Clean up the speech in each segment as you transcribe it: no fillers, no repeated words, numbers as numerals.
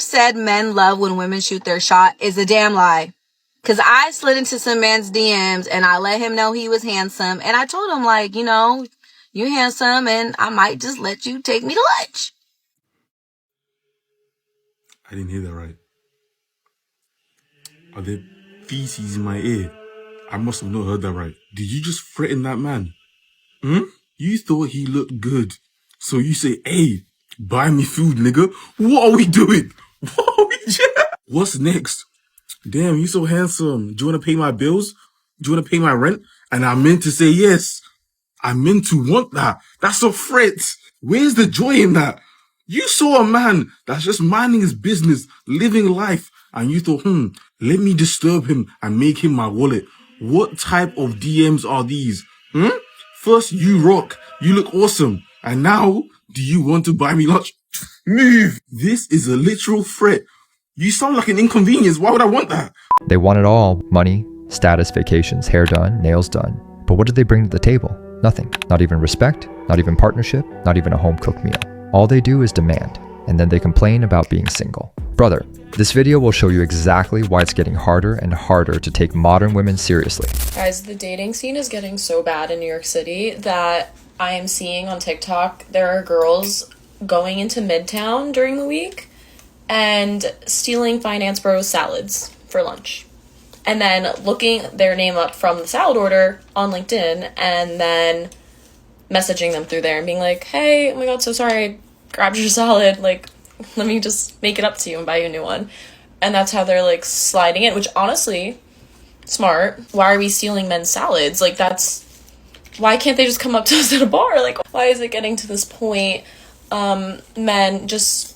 said men love when women shoot their shot is a damn lie. Because I slid into some man's DMs and I let him know he was handsome. And I told him, like, you know, you're handsome and I might just let you take me to lunch. I didn't hear that right. Are there feces in my ear? I must have not heard that right. Did you just threaten that man? You thought he looked good. So you say, hey, buy me food, nigga. What are we doing? What are we doing? What's next? Damn, you so handsome. Do you want to pay my bills? Do you want to pay my rent? And I meant to say yes. I meant to want that. That's a threat. Where's the joy in that? You saw a man that's just minding his business, living life, and you thought, let me disturb him and make him my wallet. What type of DMs are these? First, you rock. You look awesome. And now, do you want to buy me lunch? Move. This is a literal threat. You sound like an inconvenience. Why would I want that? They want it all: money, status, vacations, hair done, nails done. But what did they bring to the table? Nothing. Not even respect, not even partnership, not even a home-cooked meal. All they do is demand, and then they complain about being single. Brother, this video will show you exactly why it's getting harder and harder to take modern women seriously. Guys, the dating scene is getting so bad in New York City that I am seeing on TikTok there are girls going into Midtown during the week and stealing Finance Bros salads for lunch. And then looking their name up from the salad order on LinkedIn and then messaging them through there and being like, hey, oh my god, so sorry, I grabbed your salad. Like, let me just make it up to you and buy you a new one. And that's how they're like sliding in, which honestly, smart. Why are we stealing men's salads? Like, why can't they just come up to us at a bar? Like, why is it getting to this point? Men, just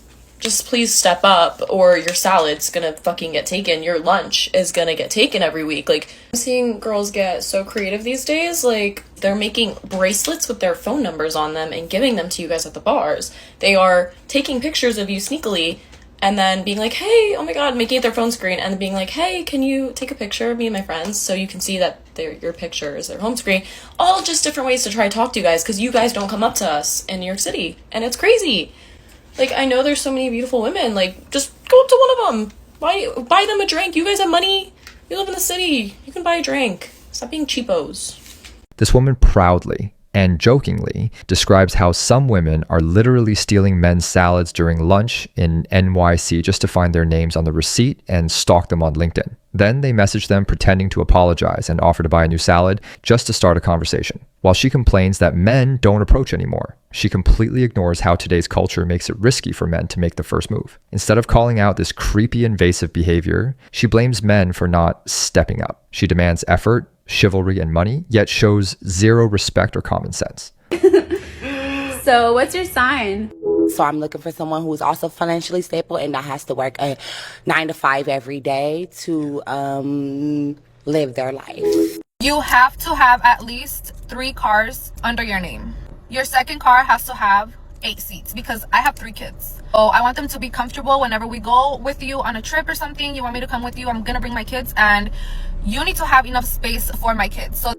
please step up or your salad's gonna fucking get taken. Your lunch is gonna get taken every week. Like, I'm seeing girls get so creative these days. Like, they're making bracelets with their phone numbers on them and giving them to you guys at the bars. They are taking pictures of you sneakily and then being like, hey, oh my god, making it their phone screen and then being like, hey, can you take a picture of me and my friends so you can see that your picture is their home screen. All just different ways to try to talk to you guys because you guys don't come up to us in New York City. And it's crazy. Like, I know there's so many beautiful women. Like, just go up to one of them. Buy them a drink. You guys have money. You live in the city. You can buy a drink. Stop being cheapos. This woman proudly and jokingly describes how some women are literally stealing men's salads during lunch in NYC just to find their names on the receipt and stalk them on LinkedIn. Then they message them pretending to apologize and offer to buy a new salad just to start a conversation. While she complains that men don't approach anymore, she completely ignores how today's culture makes it risky for men to make the first move. Instead of calling out this creepy, invasive behavior, she blames men for not stepping up. She demands effort, chivalry, and money, yet shows zero respect or common sense. So what's your sign? So I'm looking for someone who is also financially stable and that has to work a 9 to 5 every day to live their life. You have to have at least 3 cars under your name. Your second car has to have 8 seats because I have 3 kids. So I want them to be comfortable whenever we go with you on a trip or something. You want me to come with you? I'm gonna bring my kids and you need to have enough space for my kids. So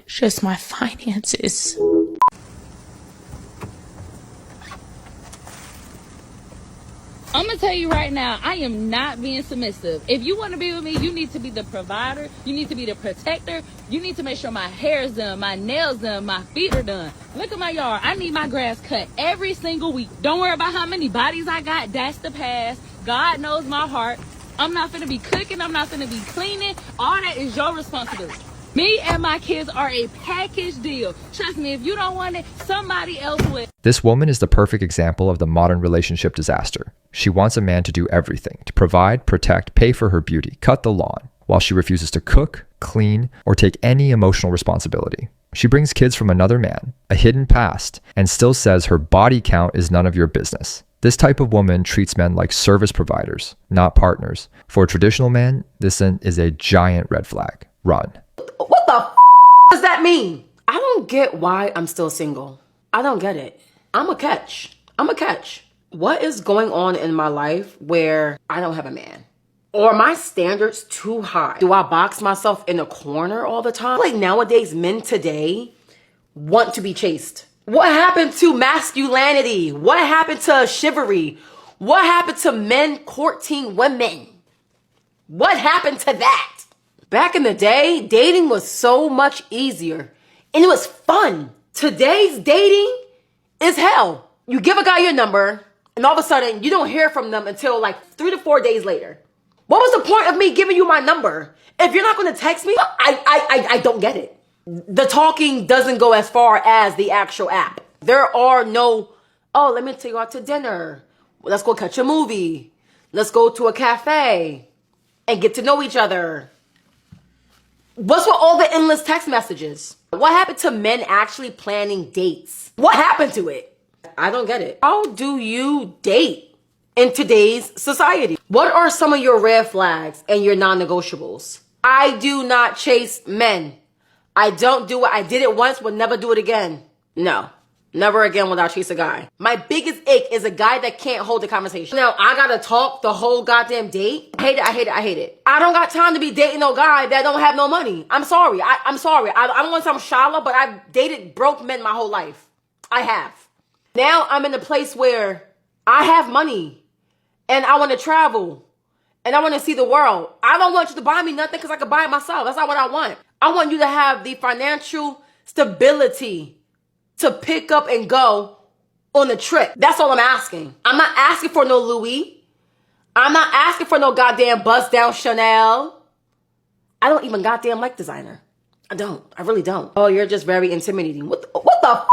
It's just my finances. I'm gonna tell you right now, I am not being submissive. If you want to be with me, you need to be the provider. You need to be the protector. You need to make sure my hair is done, my nails done, my feet are done. Look at my yard. I need my grass cut every single week. Don't worry about how many bodies I got. That's the past. God knows my heart. I'm not gonna be cooking. I'm not gonna be cleaning. All that is your responsibility. Me and my kids are a package deal. Trust me, if you don't want it, somebody else will. This woman is the perfect example of the modern relationship disaster. She wants a man to do everything, to provide, protect, pay for her beauty, cut the lawn, while she refuses to cook, clean, or take any emotional responsibility. She brings kids from another man, a hidden past, and still says her body count is none of your business. This type of woman treats men like service providers, not partners. For a traditional man, this is a giant red flag. Run. What the does that mean? I don't get why I'm still single. I don't get it. I'm a catch. What is going on in my life where I don't have a man? Or are my standards too high? Do I box myself in a corner all the time? Like nowadays, men today want to be chased. What happened to masculinity? What happened to chivalry? What happened to men courting women? What happened to that? Back in the day, dating was so much easier and it was fun. Today's dating is hell. You give a guy your number and all of a sudden you don't hear from them until like 3 to 4 days later. What was the point of me giving you my number? If you're not going to text me, I don't get it. The talking doesn't go as far as the actual app. There are no, oh, let me take you out to dinner. Let's go catch a movie. Let's go to a cafe and get to know each other. What's with all the endless text messages? What happened to men actually planning dates? What happened to it? I don't get it. How do you date in today's society? What are some of your red flags and your non-negotiables? I do not chase men. I don't do it. I did it once, would never do it again. No. Never again will I chase a guy. My biggest ick is a guy that can't hold a conversation. Now, I gotta talk the whole goddamn date. I hate it, I hate it, I hate it. I don't got time to be dating no guy that don't have no money. I'm sorry. I'm sorry. I don't want to sound shallow, but I've dated broke men my whole life. I have. Now I'm in a place where I have money and I want to travel and I want to see the world. I don't want you to buy me nothing because I can buy it myself. That's not what I want. I want you to have the financial stability to pick up and go on a trip. That's all I'm asking. I'm not asking for no Louis. I'm not asking for no goddamn bust down Chanel. I don't even goddamn like designer. I don't. I really don't. Oh, you're just very intimidating. What the f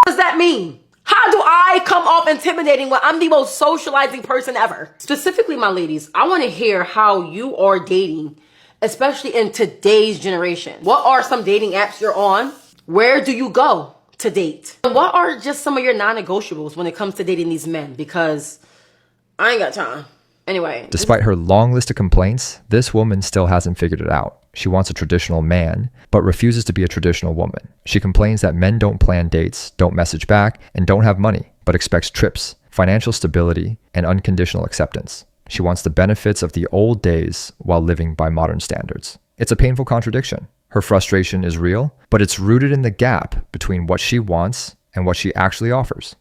does that mean? How do I come off intimidating when I'm the most socializing person ever? Specifically, my ladies, I want to hear how you are dating, especially in today's generation. What are some dating apps you're on? Where do you go to date? And what are just some of your non-negotiables when it comes to dating these men? Because I ain't got time. Anyway. Despite her long list of complaints, this woman still hasn't figured it out. She wants a traditional man, but refuses to be a traditional woman. She complains that men don't plan dates, don't message back, and don't have money, but expects trips, financial stability, and unconditional acceptance. She wants the benefits of the old days while living by modern standards. It's a painful contradiction. Her frustration is real, but it's rooted in the gap between what she wants and what she actually offers.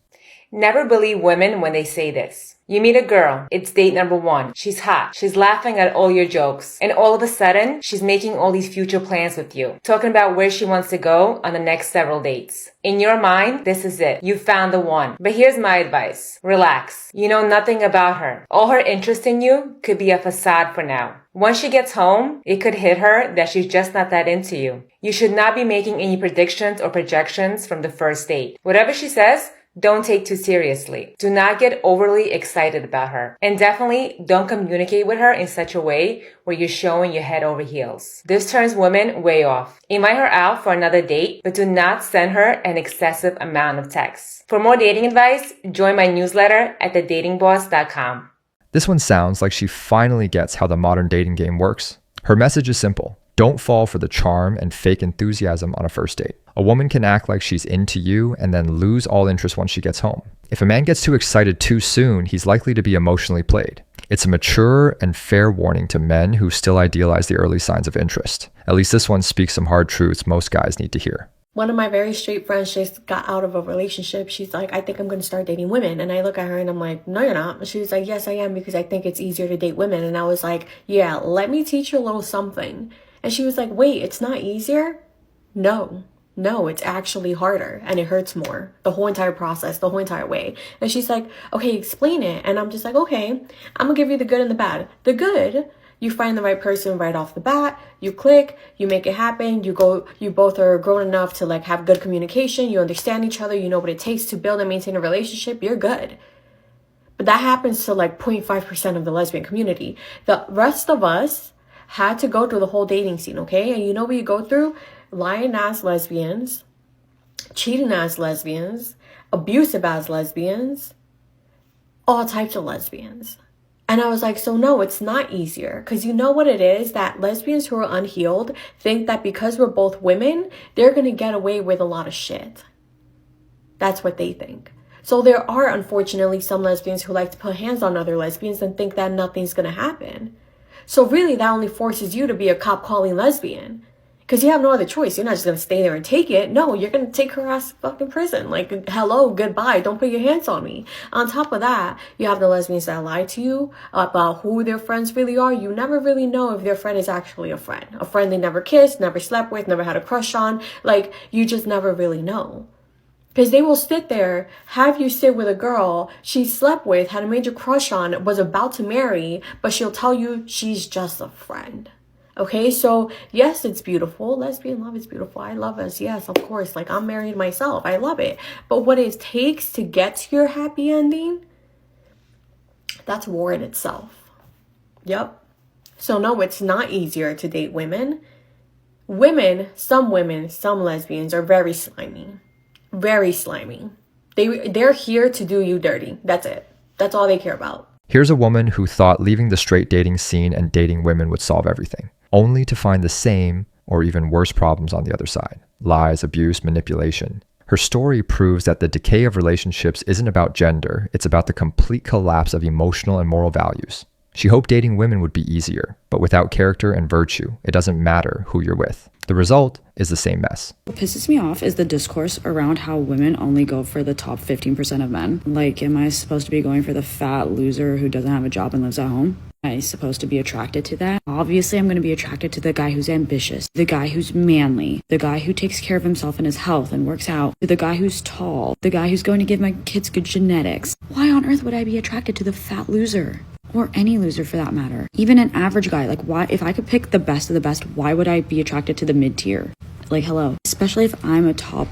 Never believe women when they say this. You meet a girl, it's date number 1. She's hot, she's laughing at all your jokes, and all of a sudden, she's making all these future plans with you, talking about where she wants to go on the next several dates. In your mind, this is it. You found the one. But here's my advice. Relax. You know nothing about her. All her interest in you could be a facade for now. Once she gets home, it could hit her that she's just not that into you. You should not be making any predictions or projections from the first date. Whatever she says, don't take too seriously. Do not get overly excited about her. And definitely don't communicate with her in such a way where you're showing your head over heels. This turns women way off. Invite her out for another date, but do not send her an excessive amount of texts. For more dating advice, join my newsletter at thedatingboss.com. This one sounds like she finally gets how the modern dating game works. Her message is simple. Don't fall for the charm and fake enthusiasm on a first date. A woman can act like she's into you and then lose all interest once she gets home. If a man gets too excited too soon, he's likely to be emotionally played. It's a mature and fair warning to men who still idealize the early signs of interest. At least this one speaks some hard truths most guys need to hear. One of my very straight friends just got out of a relationship. She's like, I think I'm going to start dating women. And I look at her and I'm like, no, you're not. She was like, yes, I am, because I think it's easier to date women. And I was like, yeah, let me teach you a little something. And she was like, wait, it's not easier? No, it's actually harder and it hurts more. The whole entire process, the whole entire way. And she's like, okay, explain it. And I'm just like, okay, I'm gonna give you the good and the bad. The good, you find the right person right off the bat, you click, you make it happen, you both are grown enough to like have good communication, you understand each other, you know what it takes to build and maintain a relationship, you're good. But that happens to like 0.5% of the lesbian community. The rest of us had to go through the whole dating scene, okay? And you know what you go through? Lying ass lesbians, cheating ass lesbians, abusive ass lesbians, all types of lesbians. And I was like, so no, it's not easier. Because you know what it is? That lesbians who are unhealed think that because we're both women, they're going to get away with a lot of shit. That's what they think. So there are, unfortunately, some lesbians who like to put hands on other lesbians and think that nothing's going to happen. So really, that only forces you to be a cop calling lesbian. Because you have no other choice. You're not just going to stay there and take it. No, you're going to take her ass to fucking prison. Like, hello, goodbye. Don't put your hands on me. On top of that, you have the lesbians that lie to you about who their friends really are. You never really know if their friend is actually a friend. A friend they never kissed, never slept with, never had a crush on. Like, you just never really know. Because they will sit there, have you sit with a girl she slept with, had a major crush on, was about to marry, but she'll tell you she's just a friend. Okay, so yes, it's beautiful. Lesbian love is beautiful. I love us. Yes, of course. Like, I'm married myself. I love it. But what it takes to get to your happy ending, that's war in itself. Yep. So no, it's not easier to date women. Some lesbians are very slimy. Very slimy. They're here to do you dirty. That's it. That's all they care about. Here's a woman who thought leaving the straight dating scene and dating women would solve everything, only to find the same or even worse problems on the other side: lies, abuse, manipulation. Her story proves that the decay of relationships isn't about gender, it's about the complete collapse of emotional and moral values. She hoped dating women would be easier, but without character and virtue, it doesn't matter who you're with. The result is the same mess. What pisses me off is the discourse around how women only go for the top 15% of men. Like, am I supposed to be going for the fat loser who doesn't have a job and lives at home? Am I supposed to be attracted to that? Obviously, I'm going to be attracted to the guy who's ambitious, the guy who's manly, the guy who takes care of himself and his health and works out, the guy who's tall, the guy who's going to give my kids good genetics. Why on earth would I be attracted to the fat loser? Or any loser for that matter. Even an average guy. Like, why, if I could pick the best of the best, why would I be attracted to the mid-tier? Like, hello. Especially if I'm a top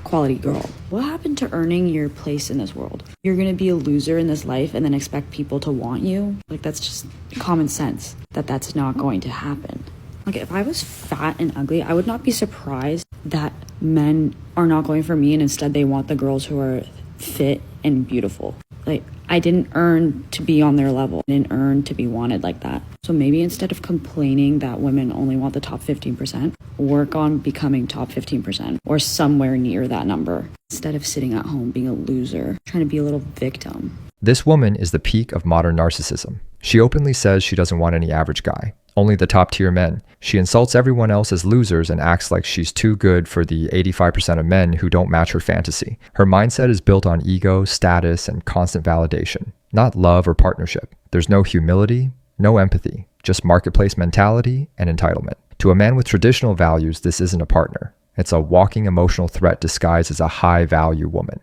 quality girl. What happened to earning your place in this world? You're gonna be a loser in this life and then expect people to want you? Like, that's just common sense that that's not going to happen. Like, if I was fat and ugly, I would not be surprised that men are not going for me and instead they want the girls who are fit and beautiful. Like, I didn't earn to be on their level. I didn't earn to be wanted like that. So maybe instead of complaining that women only want the top 15%, work on becoming top 15% or somewhere near that number. Instead of sitting at home being a loser, trying to be a little victim. This woman is the peak of modern narcissism. She openly says she doesn't want any average guy, only the top tier men. She insults everyone else as losers and acts like she's too good for the 85% of men who don't match her fantasy. Her mindset is built on ego, status, and constant validation, not love or partnership. There's no humility, no empathy, just marketplace mentality and entitlement. To a man with traditional values, this isn't a partner. It's a walking emotional threat disguised as a high-value woman.